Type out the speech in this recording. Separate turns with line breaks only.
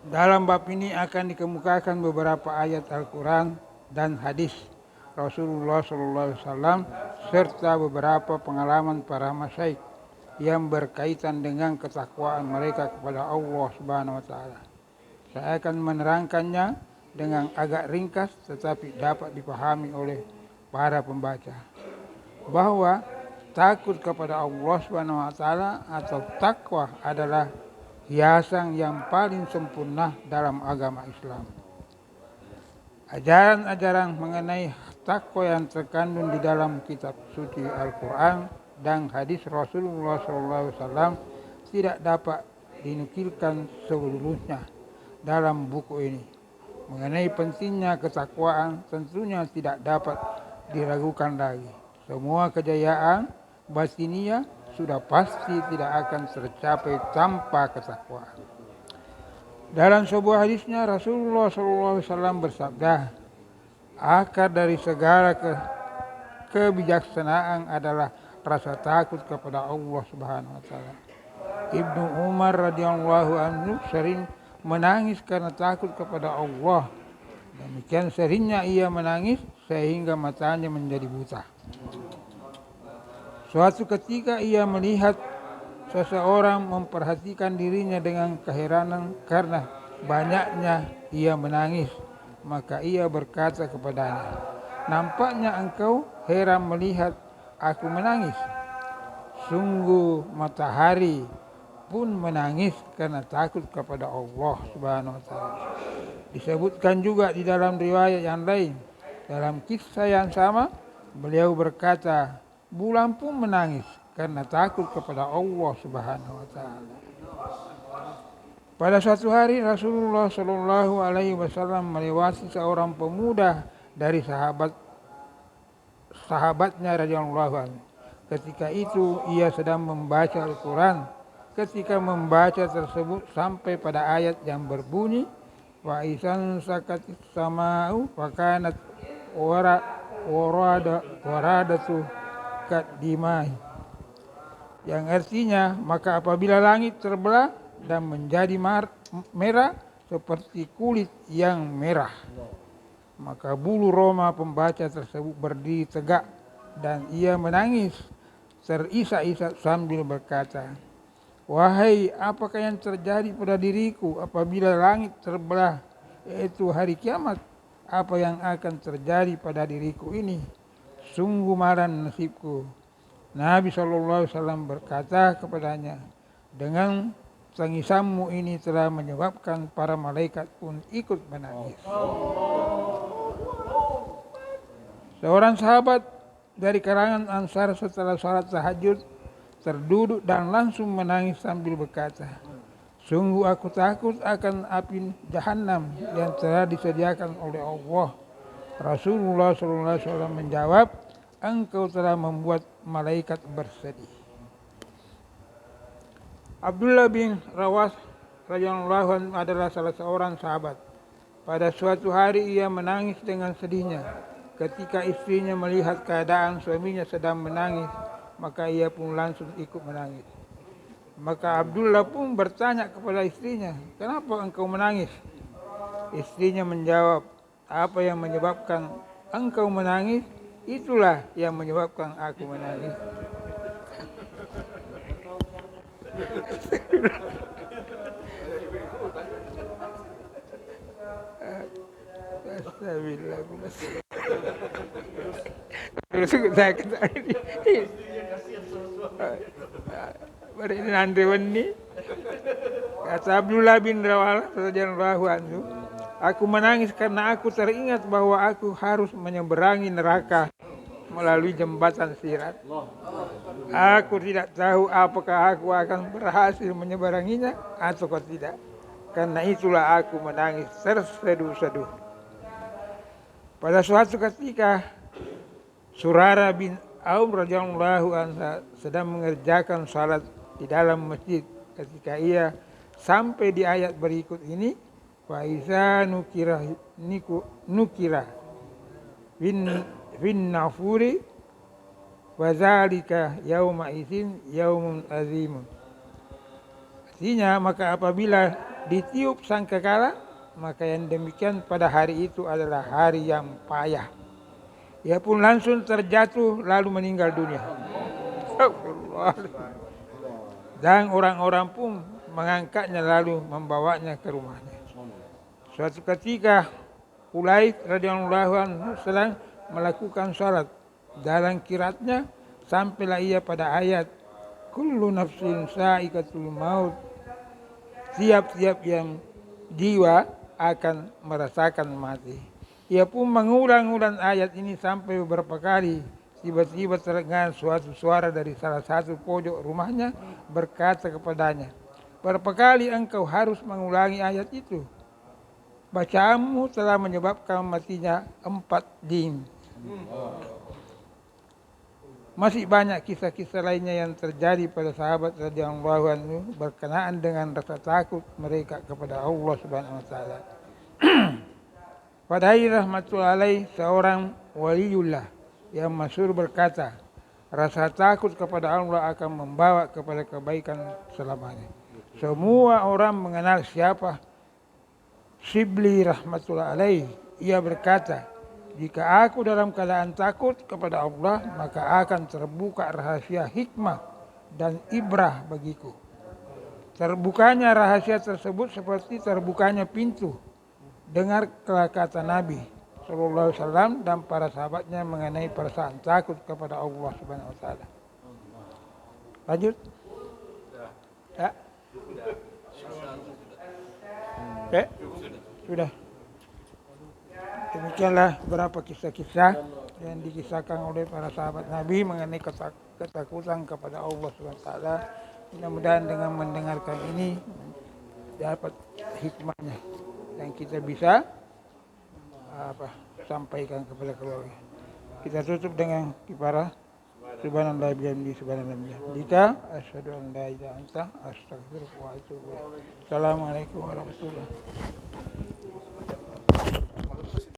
Dalam bab ini akan dikemukakan beberapa ayat Al-Quran dan hadis Rasulullah SAW serta beberapa pengalaman para masyaikh yang berkaitan dengan ketakwaan mereka kepada Allah Subhanahu wa taala. Saya akan menerangkannya dengan agak ringkas tetapi dapat dipahami oleh para pembaca. Bahwa takut kepada Allah Subhanahu wa taala atau takwa adalah hiasan yang paling sempurna dalam agama Islam. Ajaran-ajaran mengenai takwa yang terkandung di dalam kitab suci Al-Quran dan hadis Rasulullah SAW tidak dapat dinukilkan seluruhnya dalam buku ini. Mengenai pentingnya ketakwaan tentunya tidak dapat diragukan lagi. Semua kejayaan batiniah sudah pasti tidak akan tercapai tanpa ketakwaan. Dalam sebuah hadisnya Rasulullah SAW bersabda, akar dari segala kebijaksanaan adalah rasa takut kepada Allah Subhanahu wa taala. Ibnu Umar radhiyallahu anhu sering menangis karena takut kepada Allah. Demikian seringnya ia menangis sehingga matanya menjadi buta. Suatu ketika ia melihat seseorang memperhatikan dirinya dengan keheranan karena banyaknya ia menangis. Maka ia berkata kepadanya, nampaknya engkau heran melihat aku menangis. Sungguh matahari pun menangis karena takut kepada Allah Subhanahu wa taala. Disebutkan juga di dalam riwayat yang lain, dalam kisah yang sama, beliau berkata, bulan pun menangis karena takut kepada Allah Subhanahu wa taala. Pada suatu hari Rasulullah Shallallahu alaihi wasallam melewati seorang pemuda dari sahabatnya radhiyallahu anhu. Ketika itu ia sedang membaca Al-Quran. Ketika membaca tersebut sampai pada ayat yang berbunyi, wa isan sakatis sama'u wa kanat waradatu kadimai, yang artinya maka apabila langit terbelah dan menjadi merah seperti kulit yang merah, maka bulu roma pembaca tersebut berdiri tegak dan ia menangis terisak-isak sambil berkata, wahai, apakah yang terjadi pada diriku apabila langit terbelah, yaitu hari kiamat? Apa yang akan terjadi pada diriku ini? Sungguh malang nasibku. Nabi SAW berkata kepadanya, dengan tangisanmu ini telah menyebabkan para malaikat pun ikut menangis. Seorang sahabat dari kalangan Ansar setelah salat tahajud terduduk dan langsung menangis sambil berkata, sungguh aku takut akan api Jahannam yang telah disediakan oleh Allah. Rasulullah SAW menjawab, engkau telah membuat malaikat bersedih. Abdullah bin Rawas radhiyallahu anhu adalah salah seorang sahabat. Pada suatu hari ia menangis dengan sedihnya. Ketika istrinya melihat keadaan suaminya sedang menangis, maka ia pun langsung ikut menangis. Maka Abdullah pun bertanya kepada istrinya, kenapa engkau menangis? Istrinya menjawab, apa yang menyebabkan engkau menangis? Itulah yang menyebabkan aku menangis. Saya kata ini nanti ini kata Abdullah bin Rawal radhiyallahu anhu, aku menangis karena aku teringat bahwa aku harus menyeberangi neraka melalui jembatan Sirat. Aku tidak tahu apakah aku akan berhasil menyeberanginya atau tidak. Karena itulah aku menangis terseduh-seduh. Pada suatu ketika Surara bin Auf radhiyallahu anhu sedang mengerjakan salat di dalam masjid. Ketika ia sampai di ayat berikut ini, wa iza nukira bin nafuri wa zalika yauma idzin yaumun azimun. Artinya, maka apabila ditiup sangkakala, maka yang demikian pada hari itu adalah hari yang payah. Ia pun langsung terjatuh lalu meninggal dunia. Dan orang-orang pun mengangkatnya lalu membawanya ke rumahnya. Suatu ketika Ulaid radhiyallahu anhu sedang melakukan salat. Dalam kiratnya sampailah ia pada ayat kullu nafsin sa'iqatul maut. Tiap-tiap yang jiwa akan merasakan mati. Ia pun mengulang-ulang ayat ini sampai beberapa kali. Tiba-tiba terdengar suatu suara dari salah satu pojok rumahnya berkata kepadanya, berapa kali engkau harus mengulangi ayat itu? Bacaanmu telah menyebabkan matinya 4 jin. Masih banyak kisah-kisah lainnya yang terjadi pada sahabat radhiyallahu anhu berkenaan dengan rasa takut mereka kepada Allah Subhanahu wa taala. Pada hari rahmatullahi alaih, seorang waliullah yang masyhur berkata, rasa takut kepada Allah akan membawa kepada kebaikan selamanya. Semua orang mengenal siapa Shibli rahmatullahi alaih. Ia berkata, jika aku dalam keadaan takut kepada Allah, maka akan terbuka rahasia hikmah dan ibrah bagiku. Terbukanya rahasia tersebut seperti terbukanya pintu. Dengarlah kata Nabi sallallahu alaihi wasallam dan para sahabatnya mengenai perasaan takut kepada Allah Subhanahu wa taala. Lanjut. Ya. Oke. Sudah. Demikianlah beberapa kisah-kisah yang dikisahkan oleh para sahabat Nabi mengenai ketakutan kepada Allah Subhanahu wa taala. Mudah-mudahan dengan mendengarkan ini dapat hikmahnya yang kita bisa sampaikan kepada keluarga. Kita tutup dengan kifarah subhanallah bihamdihi subhanallah. Jika asyhadu an la ilaha illa anta astaghfiruka wa atubu ilaik. Assalamualaikum warahmatullahi wabarakatuh.